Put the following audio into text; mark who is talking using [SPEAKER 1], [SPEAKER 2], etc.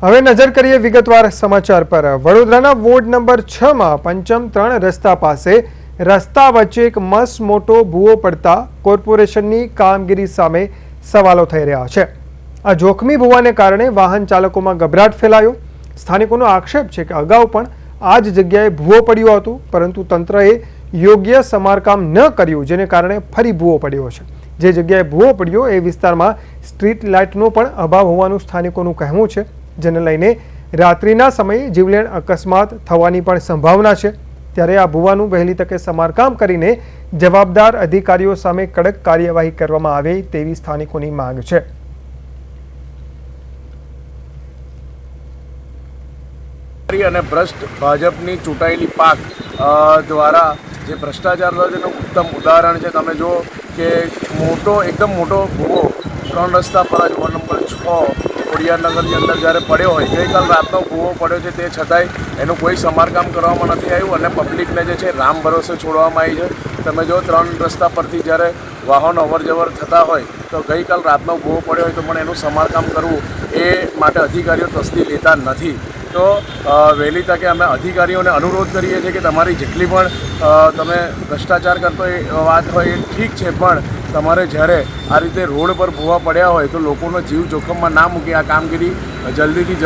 [SPEAKER 1] હવે નજર કરીએ વિગતવાર સમાચાર પર। વડોદરાના વોર્ડ નંબર 6 માં પંચમ 3 રસ્તા પાસે રસ્તા વચ્ચે એક મસ્ત મોટો ભૂવો પડતા કોર્પોરેશનની કામગીરી સામે સવાલો થઈ રહ્યા છે। આ જોખમી ભૂવાને કારણે વાહન ચાલકોમાં ગભરાટ ફેલાયો। સ્થાનિકોનો આક્ષેપ છે કે અગાઉ પણ આ જ જગ્યાએ ભૂવો પડ્યો હતો, પરંતુ તંત્રએ યોગ્ય સમારકામ ન કર્યું, જેને કારણે ફરી ભૂવો પડ્યો છે। જે જગ્યાએ ભૂવો પડ્યો એ વિસ્તારમાં સ્ટ્રીટ લાઇટનો પણ અભાવ હોવાનું સ્થાનિકોનું કહેવું છે, જેને લઈને રાત્રિના સમયે જીવલેણ અકસ્માત થવાની પણ સંભાવના છે। ત્યારે આ ભૂવાનું વહેલી તકે સમારકામ કરીને જવાબદાર અધિકારીઓ સામે કડક કાર્યવાહી કરવામાં આવે તેવી સ્થાનિકોની માંગ છે।
[SPEAKER 2] અને ભ્રષ્ટ ભાજપની ચૂંટાયેલી પાક દ્વારા જે ભ્રષ્ટાચાર થયો તેનું ઉત્તમ ઉદાહરણ છે। તમે જો કે એકદમ મોટો ભૂવો 3 રસ્તા પર જ વોર્ડ નંબર 6 ખોડિયારનગરની અંદર જ્યારે પડ્યો હોય, ગઈકાલ રાતનો ભૂવો પડ્યો છે, તે છતાંય એનું કોઈ સમારકામ કરવામાં નથી આવ્યું અને પબ્લિકને જે છે રામ ભરોસે છોડવામાં આવી છે। તમે જો 3 રસ્તા પરથી જ્યારે વાહનો અવરજવર થતા હોય તો ગઈકાલ રાતનો ભૂવો પડ્યો હોય તો પણ એનું સમારકામ કરવું એ માટે અધિકારીઓ તસ્દી લેતા નથી। તો વહેલી તકે અમે અધિકારીઓને અનુરોધ કરીએ છીએ કે તમારી જેટલી પણ તમે ભ્રષ્ટાચાર કરતો એ વાત હોય એ ઠીક છે, પણ તમારે જ્યારે આ રીતે રોડ પર ભૂવા પડ્યા હોય તો લોકોનો જીવ જોખમમાં ના મૂકી આ કામગીરી જલ્દીથી